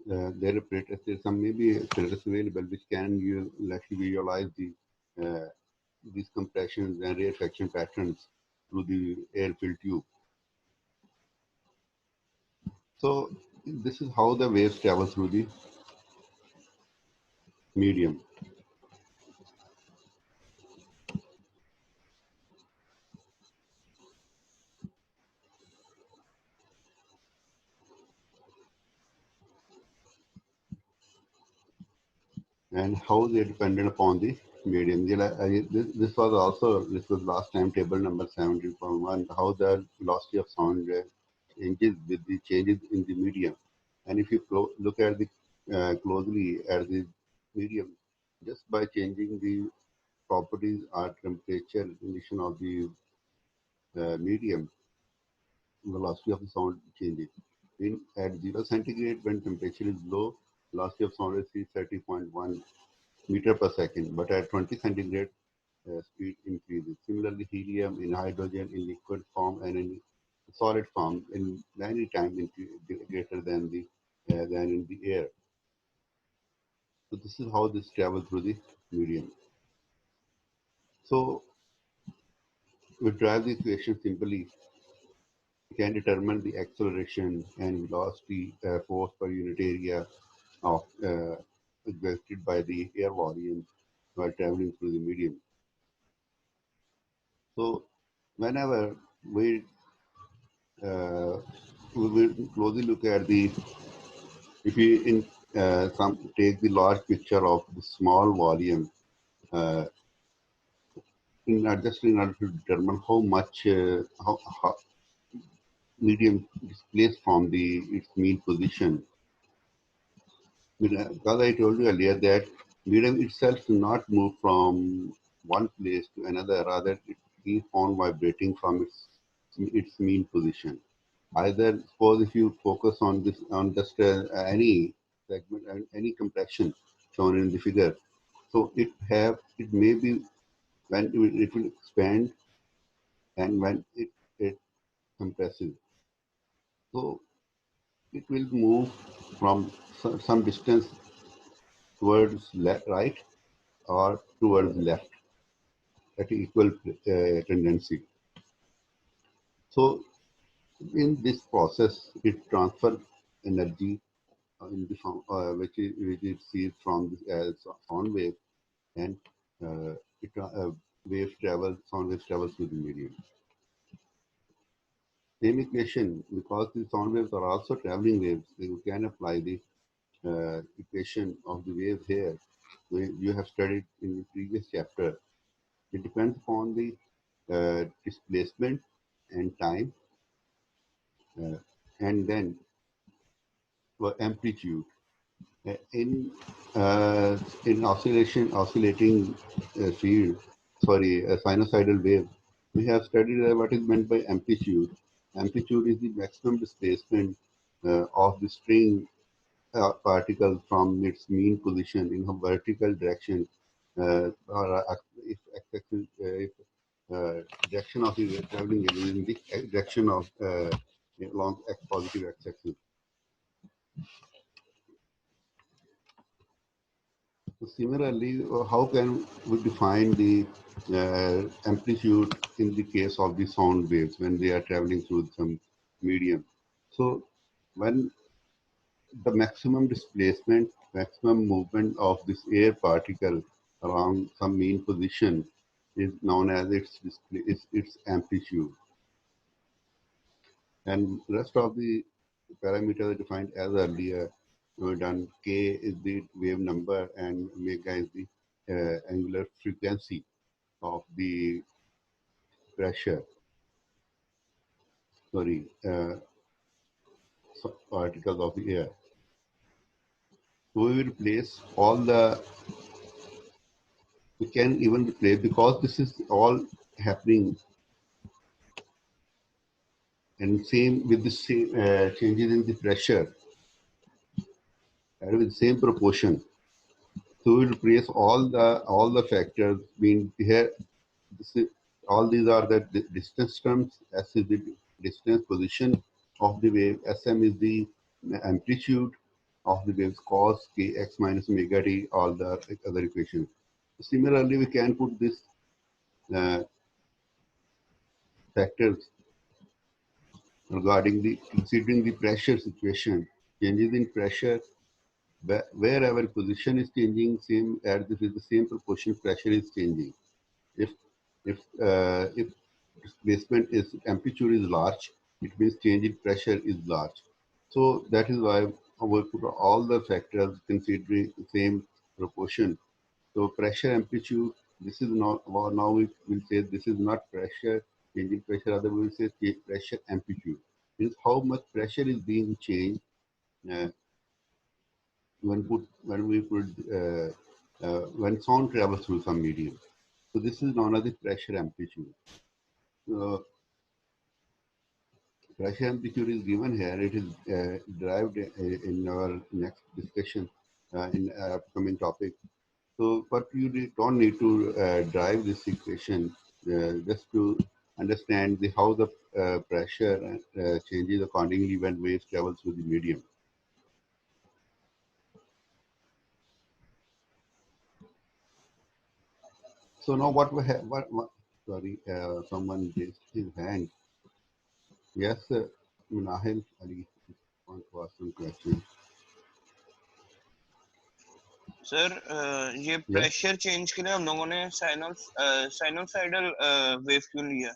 there are some maybe filters available which can you actually visualize these compressions and rarefaction patterns through the air-filled tube. So this is how the waves travel through the medium. And how they depended upon the medium. This was last time table number 17.1, how the velocity of sound changes with the changes in the medium. And if you look at the closely at the medium, just by changing the properties or temperature condition of the medium, velocity of the sound changes. At 0 centigrade, when temperature is low, velocity of sound is 330.1 meter per second, but at 20 centigrade, speed increases. Similarly, helium in hydrogen in liquid form and in solid form in many times greater than in the air. So this is how this travels through the medium. So we drive the equation simply. We can determine the acceleration and velocity force per unit area of exerted by the air volume while traveling through the medium. So whenever uh, we will closely look at if we take the large picture of the small volume, uh, in order to determine how much how medium displaced from its mean position. Because I told you earlier that medium itself does not move from one place to another, rather it is found vibrating from its mean position. Either suppose if you focus on this on just any segment and any compression shown in the figure, so it may be when it will expand and when it compresses. So it will move from some distance towards right or towards left at equal tendency. So in this process, it transfers energy in the form, which it sees from this as sound wave, and uh, sound waves travel through the medium. Same equation, because the sound waves are also traveling waves, you can apply the equation of the wave here. You have studied in the previous chapter. It depends upon the displacement and time, uh, and then amplitude. In oscillating field, sorry, a sinusoidal wave, we have studied what is meant by amplitude. Amplitude is the maximum displacement of the string particle from its mean position in a vertical direction, or if direction of the traveling wave is in the direction of along positive x-axis. So similarly, how can we define the amplitude in the case of the sound waves when they are traveling through some medium? So when the maximum displacement, maximum movement of this air particle around some mean position is known as its amplitude. And rest of the parameters are defined as earlier. We've done K is the wave number and omega is the angular frequency of the pressure, sorry, particles of the air. So we will replace we can even replace, because this is all happening and same with the same changes in the pressure and with the same proportion. So we will replace all the factors being here. All these are the distance terms. S is the distance position of the wave. Sm is the amplitude of the waves cos kx minus omega t, all the other equations. Similarly, we can put this factors regarding the considering the pressure situation, changes in pressure, wherever position is changing, same as this is the same proportion pressure is changing. If if displacement is amplitude is large, it means change in pressure is large. So that is why we put all the factors considering the same proportion. So pressure amplitude, this is not, well, now we will say this is not pressure, changing pressure, other we will say pressure amplitude. Means how much pressure is being changed uh, when sound travels through some medium. So this is known as the pressure amplitude. So pressure amplitude is given here. It is derived in our next discussion in upcoming topic. So, but you don't need to drive this equation just to understand how the pressure changes accordingly when waves travel through the medium. So now what we have, sorry, someone raised his hand. Yes, Munahil Ali want to ask some question. Sir ये Yes. Pressure change के लिए हम लोगों ने sinusoidal wave क्यों लिया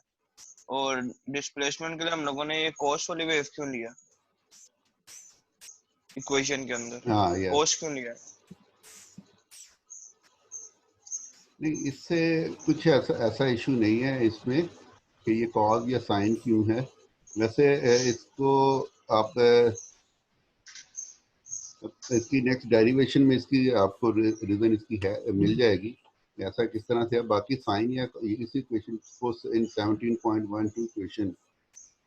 और displacement के लिए हम लोगों ने ये कॉस वाली वेव क्यों लिया इक्वेशन के अंदर Yes. कॉस क्यों लिया नहीं, इससे कुछ ऐसा इशू नहीं है इसमें कि ये कॉज या साइन क्यों है। वैसे इसको आप इसकी नेक्स्ट डेरिवेशन में इसकी आपको रीजन इसकी है मिल जाएगी ऐसा किस तरह से है। बाकी साइन या इसी क्वेश्चन को इन 17.12 question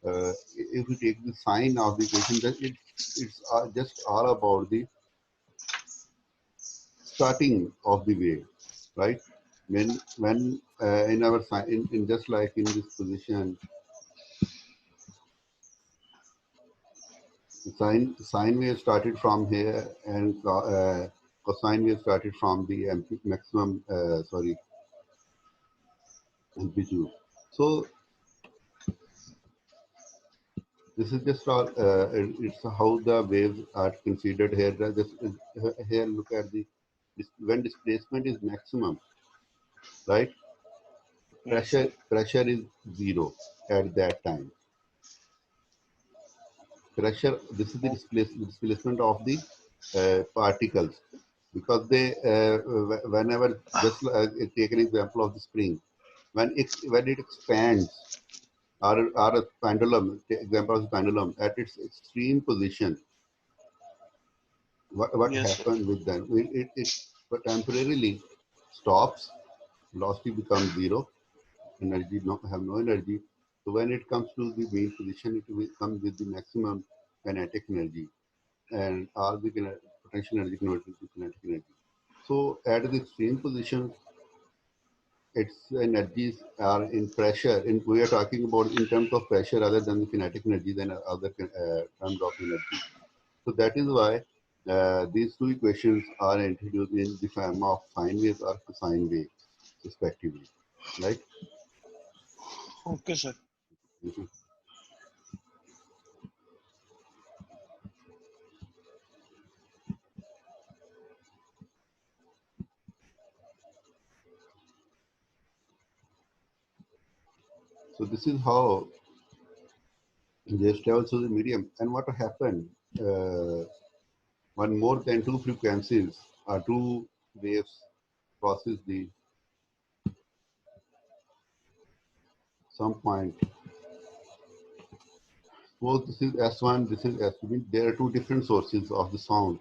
if you take the sign of the equation, that it's just all about the starting of the wave, right? When in our in just like in this position, sine wave started from here and cosine wave started from the maximum sorry amplitude. So this is just all it's how the waves are considered here. Just here look at the when displacement is maximum, right? Pressure is zero at that time. Pressure, this is the displacement of the particles, because they whenever, just take an example of the spring, when it expands, or a pendulum, example of the pendulum at its extreme position, what yes sir happens with them? It temporarily stops, velocity becomes zero, energy have no energy. So when it comes to the main position, it will come with the maximum kinetic energy, and all the potential energy converted to kinetic energy. So at the extreme position, its energies are in pressure. And we are talking about in terms of pressure rather than the kinetic energy than other terms of energy. So that is why these two equations are introduced in the form of sine wave or cosine wave, respectively. Right? Okay sir Mhm. So this is how they travel through the medium. And what happened when more than two frequencies or two waves crosses the some point. Suppose this is S1, this is S2. There are two different sources of the sound.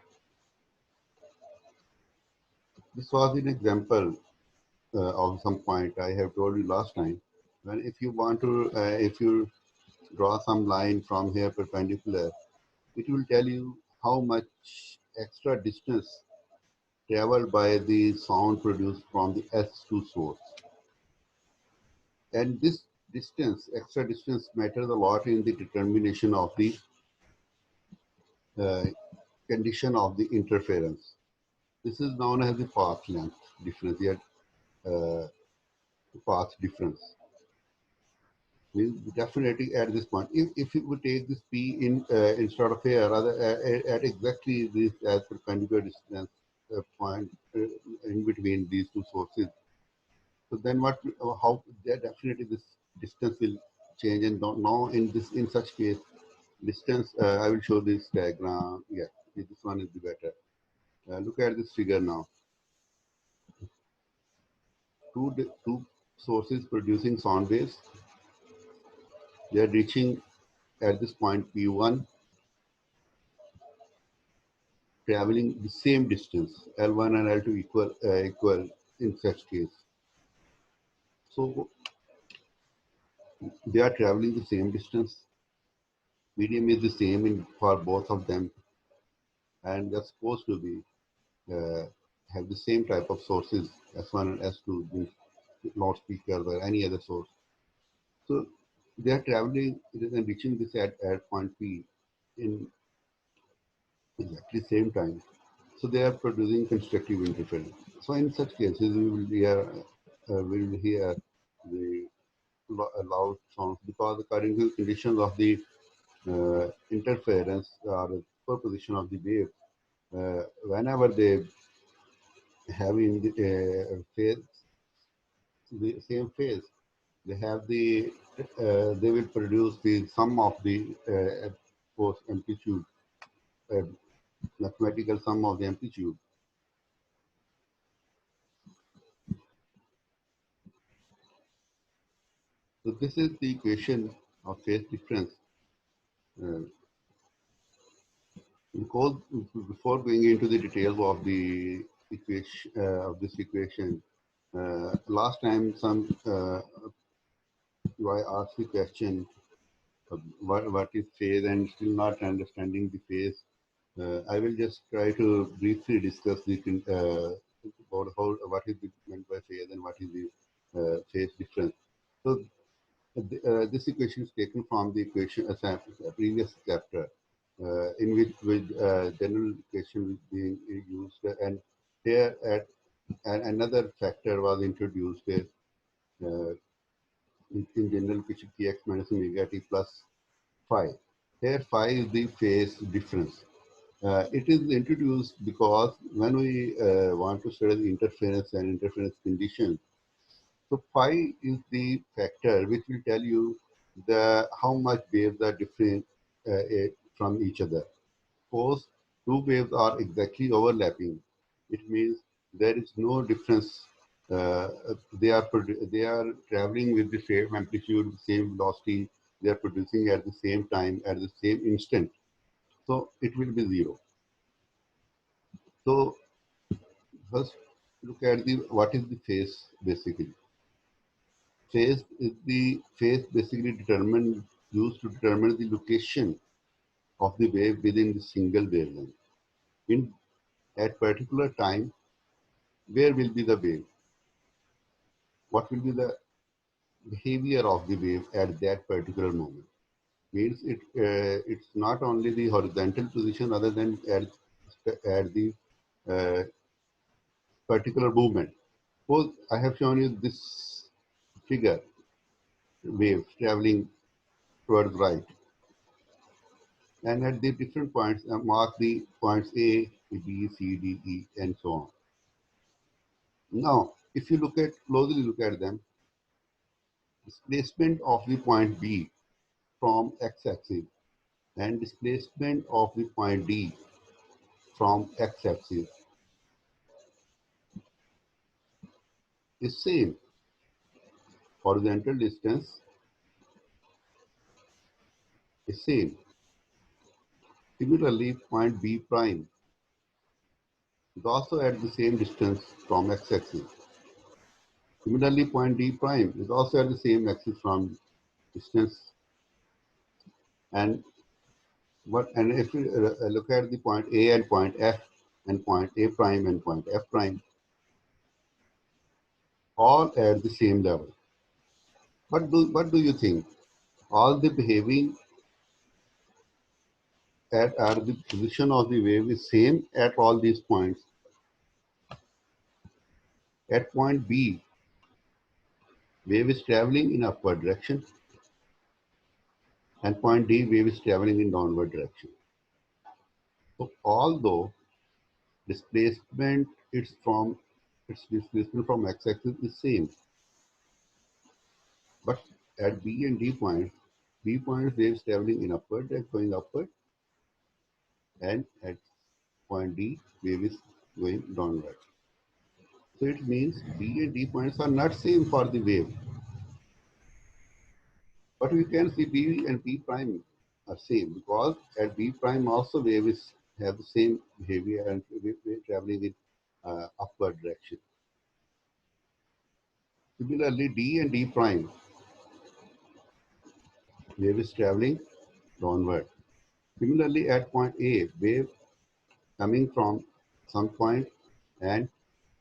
This was an example of some point I have told you last time. When if you want to, if you draw some line from here perpendicular, it will tell you how much extra distance traveled by the sound produced from the S2 source. And this distance, extra distance, matters a lot in the determination of the condition of the interference. This is known as the path length difference, yet path difference. Means definitely at this point, if you would take this P in instead of here, rather at exactly this as perpendicular distance point in between these two sources. So then what, how, yeah, definitely this distance will change, and now in such case, distance, I will show this diagram. Yeah, this one is the better. Look at this figure now. Two sources producing sound waves. They are reaching at this point P1, traveling the same distance. L1 and L2 equal in such case. So they are traveling the same distance. Medium is the same for both of them, and they're supposed to be have the same type of sources, S1 and S2, loudspeakers or any other source. So they are traveling and reaching this at point P in exactly same time. So they are producing constructive interference. So in such cases, we will hear the loud sounds, because according to the conditions of the interference or the superposition of the wave, whenever they have in the phase, the same phase, they have they will produce the sum of the force amplitude, uh, mathematical sum of the amplitude. So this is the equation of phase difference. Uh, because before going into the details of the equation of this equation, last time I asked the question what is phase, and still not understanding the phase. I will just try to briefly discuss the about what is meant by phase and what is the phase difference. So this equation is taken from the equation as a previous chapter, in which with general equation being used, and here and another factor was introduced in general equation Tx minus omega t plus phi. Here phi is the phase difference. It is introduced because when we want to study the interference and interference conditions, so phi is the factor which will tell you the how much waves are different from each other. Suppose two waves are exactly overlapping, it means there is no difference. They are traveling with the same amplitude, same velocity. They are producing at the same time, at the same instant. So it will be zero. So first, look at the what is the phase basically. Phase basically determined used to determine the location of the wave within the single wavelength. In at particular time, where will be the wave? What will be the behavior of the wave at that particular moment? Means it's not only the horizontal position, other than at the uh, particular movement. Suppose I have shown you this figure, wave traveling towards right, and at the different points, mark the points A, B, C, D, E, and so on. Now, if you closely look at them, displacement of the point B from x-axis and displacement of the point D from x-axis is same. Horizontal distance is same. Similarly, point B prime is also at the same distance from x-axis. Similarly, point D prime is also at the same axis from distance. And if you look at the point A and point F and point A prime and point F prime, all at the same level. What do you think? All the behaving are the position of the wave is same at all these points. At point B, wave is traveling in upward direction, and point D, wave is traveling in downward direction. So although displacement its displacement from x-axis is same, but at B and D points, B points wave is traveling in upward and going upward, and at point D, wave is going downward. So it means B and D points are not same for the wave. But we can see B and B prime are same because at B prime also wave is have the same behavior and wave traveling in upward direction. Similarly, D and D prime, wave is traveling downward. Similarly, at point A, wave coming from some point and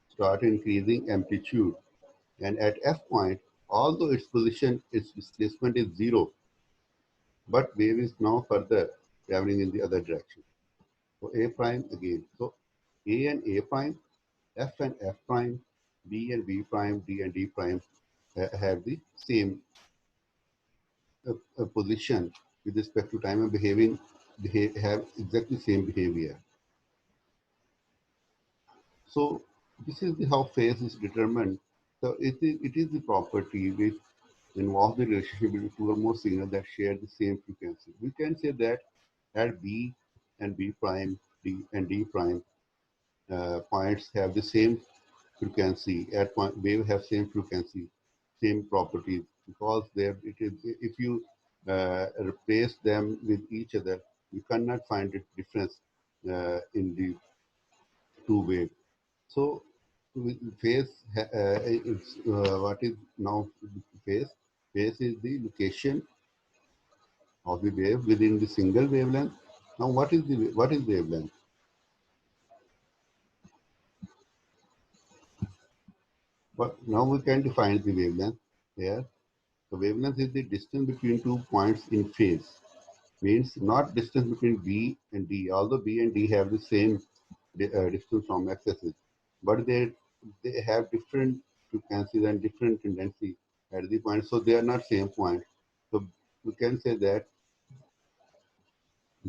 start increasing amplitude. And at F point, although its position, its displacement is zero, but wave is now further traveling in the other direction. So A prime again. So A and A prime, F and F prime, B and B prime, D and D prime have the same position with respect to time and have exactly same behavior. So this is how phase is determined. So it is the property which involves the relationship between two or more signals that share the same frequency. We can say that at B and B prime, D and D prime points have the same frequency. At point wave have same frequency, same properties because there it is. If you replace them with each other, you cannot find a difference in the two waves. So with phase, it's what is now phase? Phase is the location of the wave within the single wavelength. Now, what is wavelength? But now we can define the wavelength here. The wavelength is the distance between two points in phase. Means not distance between B and D. Although B and D have the same distance from x-axis, but they have different frequencies and different tendency at the point, so they are not same point. So we can say that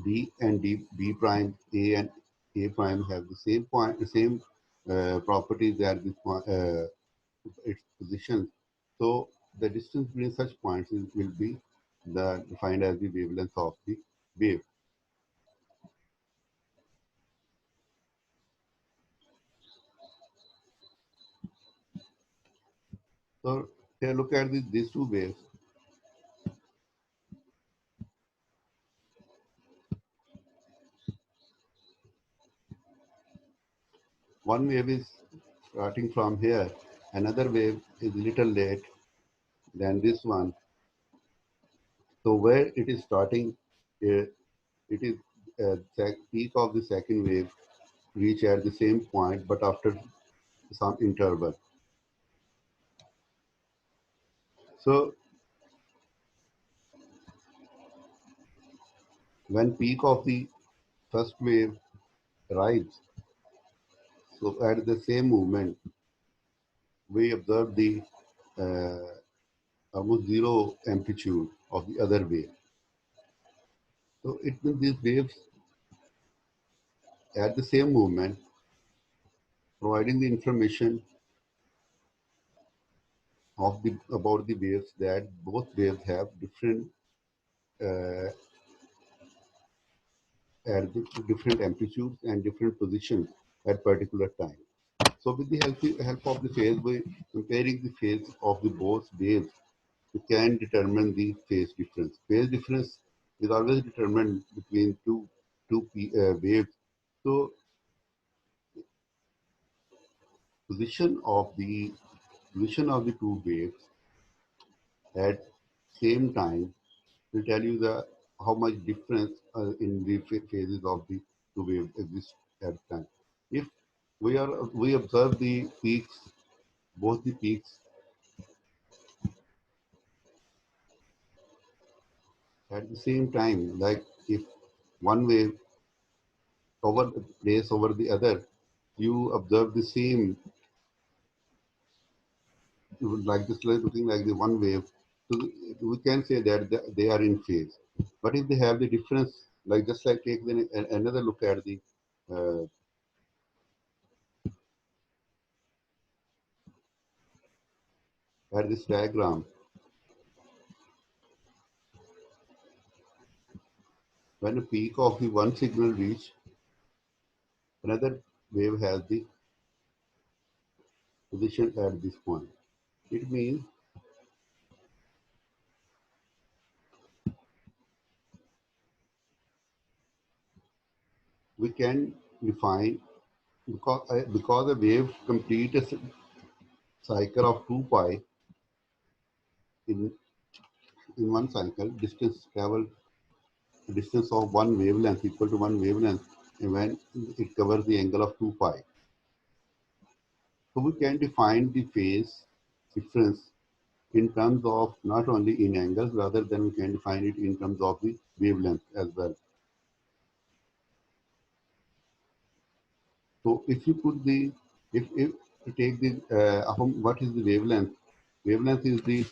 B and B prime, A and A prime have the same point, the same properties at this point, its positions. So the distance between such points will be defined as the wavelength of the wave. So here look at these two waves. One wave is starting from here. Another wave is little late than this one. So where it is starting, it is the peak of the second wave reach at the same point, but after some interval. So when peak of the first wave arrives, so at the same moment, we observe the uh, almost zero amplitude of the other wave. So it means these waves at the same moment providing the information of the about the waves that both waves have different uh, at different amplitudes and different positions at particular time. So with the help of the phase, by comparing the phase of the both waves, we can determine the phase difference. Phase difference is always determined between two waves. So position of the position of the two waves at same time will tell you the how much difference in the phases of the two waves exist at time. If we observe the peaks, both the peaks at the same time, like if one wave over place over the other, you observe the same, like this, like looking like the one wave. So we can say that they are in phase. But if they have the difference, like just like take another look uh, at this diagram, when a peak of the one signal reach, another wave has the position at this point. It means we can define, because a wave complete a cycle of 2 pi in in one cycle, distance of one wavelength equal to one wavelength, and when it covers the angle of 2 pi. So we can define the phase difference in terms of not only in angles, rather than we can define it in terms of the wavelength as well. So if you put the, if you take the, what is the wavelength? Wavelength is the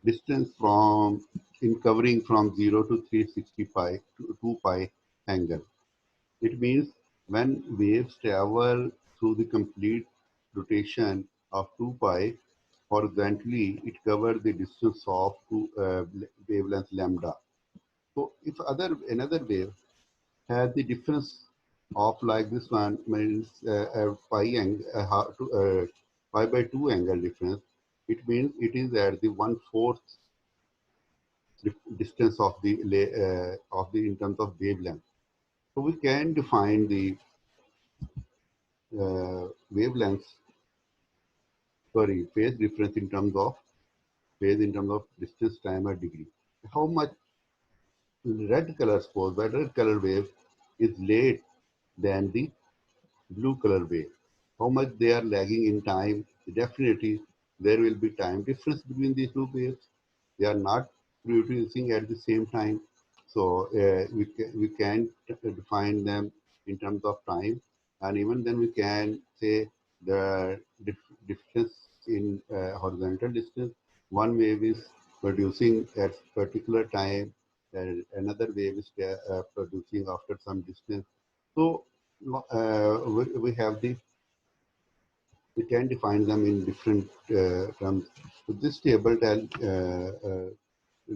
distance from, in covering from 0 to 360 pi to 2 pi angle. It means when waves travel through the complete rotation of 2 pi horizontally, it covers the distance of wavelength lambda. So if another wave has the difference of like this one, means pi angle, pi by 2 angle difference, it means it is at the 1/4 distance of the in terms of wavelength. So we can define the wavelengths, sorry, phase in terms of distance, time, or degree. How much red color, suppose that red color wave is late than the blue color wave. How much they are lagging in time? Definitely, there will be time difference between these two waves. They are not producing at the same time. So we can define them in terms of time, and even then we can say the difference in horizontal distance. One wave is producing at particular time, and another wave is producing after some distance. So we have the, we can define them in different terms. So this table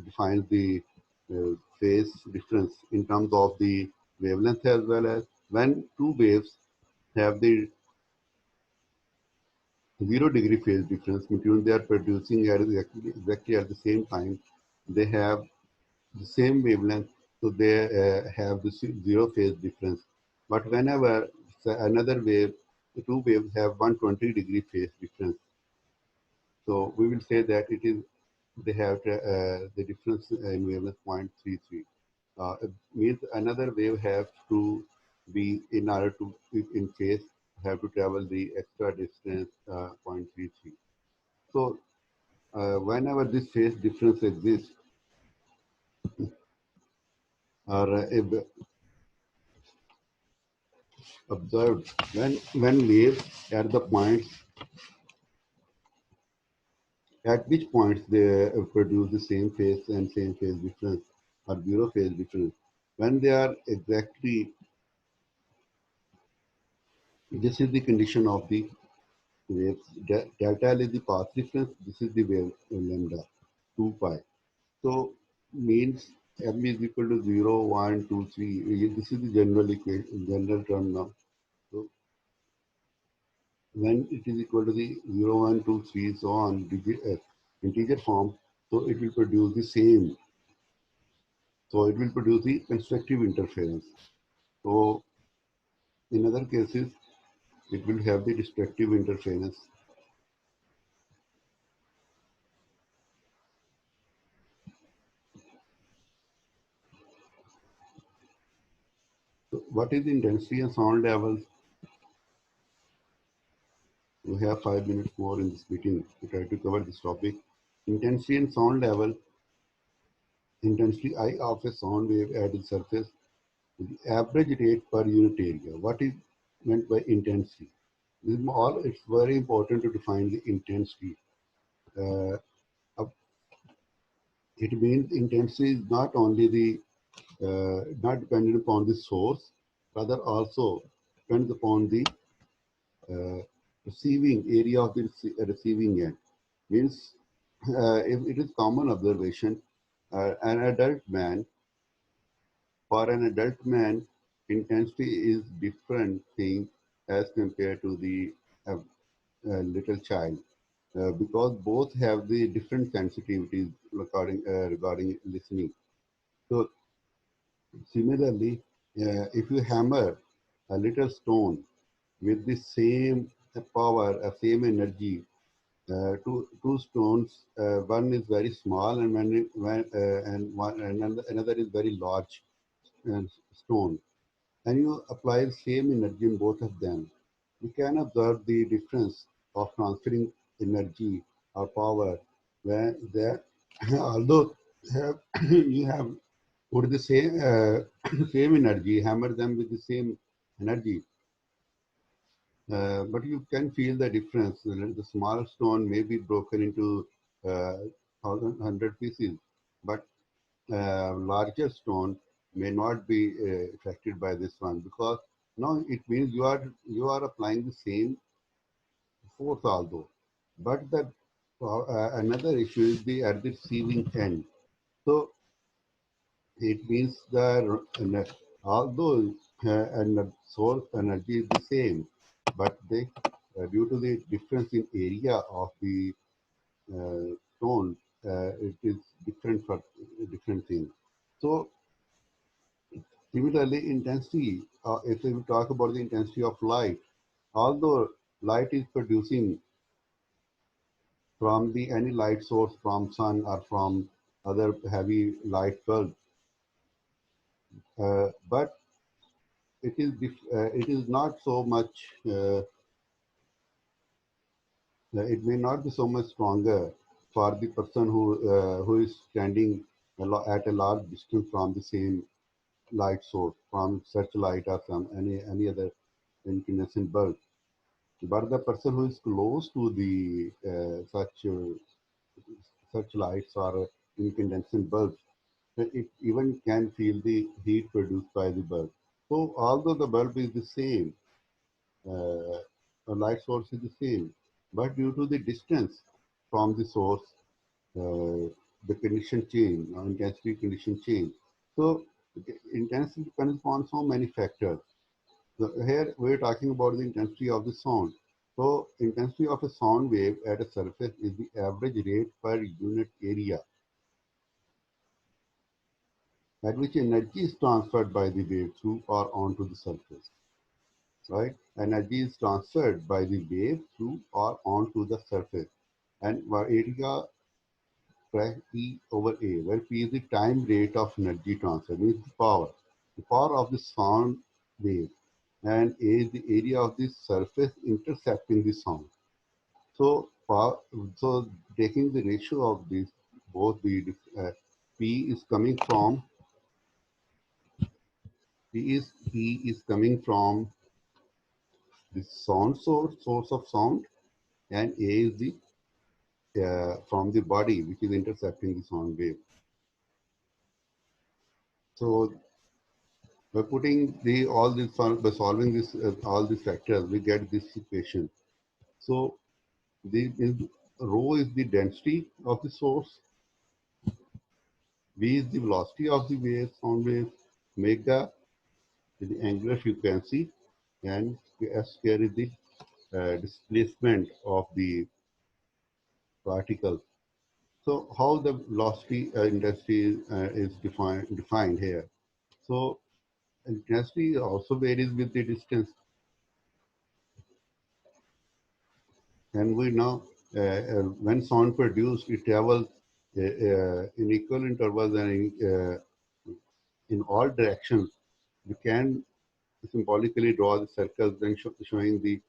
defines the phase difference in terms of the wavelength, as well as when two waves have the 0 degree phase difference between, they are producing at exactly at the same time. They have the same wavelength, so they have the zero phase difference. But whenever another wave, the two waves have 120-degree phase difference, so we will say that it is, they have the difference in wavelength 0.33. It means another wave has to be, in order to in phase, have to travel the extra distance 0.33. So whenever this phase difference exists, or observed, when waves at the points, at which points they produce the same phase and same phase difference, or zero phase difference, when they are exactly, this is the condition of the waves. Delta L is the path difference, this is the wave lambda 2 pi. So means m is equal to 0 1 2 3. This is the general equation, general term now. So when it is equal to the 0 1 2 3 so on integer form, so it will produce the same, so it will produce the constructive interference. So in other cases it will have the destructive interference. So what is the intensity and sound levels? We have 5 minutes more in this meeting to try to cover this topic. Intensity and sound level. Intensity I of a sound wave at the surface The average rate per unit area. What is meant by intensity? It's very important to define the intensity. Uh, it means intensity is not only the not dependent upon the source, rather also depends upon the uh, receiving area of the receiving end. Means if it is common observation, an adult man, for an adult man, intensity is different thing as compared to the uh, little child. Because both have the different sensitivities regarding listening. So similarly, if you hammer a little stone with the same power, same energy, two stones, one is very small and another is very large stone, and you apply the same energy in both of them, you can observe the difference of transferring energy or power where there, although have, you have put the same same energy, hammer them with the same energy, but you can feel the difference. The small stone may be broken into thousand, hundred pieces, but larger stone may not be affected by this one because no, it means you are applying the same force although, but the another issue is the at the receiving end. So it means that although and the source energy is the same, but they due to the difference in area of the stone, it is different for different things. So similarly, intensity, if we talk about the intensity of light, although light is producing from the any light source from sun or from other heavy light bulbs, but it is not so much, it may not be so much stronger for the person who is standing at a large distance from the same light source, from searchlight or from any other incandescent bulb. But the person who is close to the such lights or incandescent bulbs, it even can feel the heat produced by the bulb. So although the bulb is the same, the light source is the same, but due to the distance from the source, the condition change, intensity condition change. So intensity depends upon so many factors. So here we're talking about the intensity of the sound. So intensity of a sound wave at a surface is the average rate per unit area at which energy is transferred by the wave through or onto the surface. Right? Energy is transferred by the wave through or onto the surface. And area track E over A, where P is the time rate of energy transfer, means the power of the sound wave, and A is the area of the surface intercepting the sound. So, so taking the ratio of these, both the P is coming from P is coming from the sound source of sound, and A is the from the body which is intercepting the sound wave. So by putting the all this by solving this all these factors, we get this equation. So the rho is the density of the source, v is the velocity of the wave, sound wave, omega is the angular frequency, and s square is the displacement of the particle. So how the velocity intensity is defined here. So intensity also varies with the distance. And we know when sound produced, it travels in equal intervals and in all directions. We can symbolically draw the circles then showing the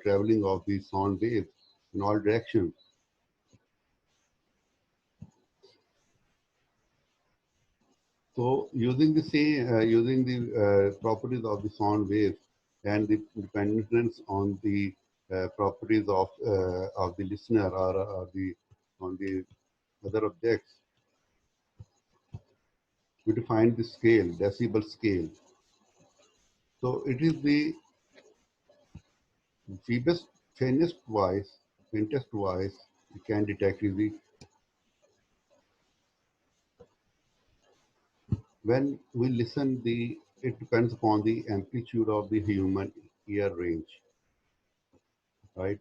traveling of the sound waves in all directions. So using the same, using the properties of the sound waves and the dependence on the properties of the listener or the on the other objects, we define the scale, decibel scale. So it is the feebest, faintest voice we can detect is the when we listen. The it depends upon the amplitude of the human ear range, right?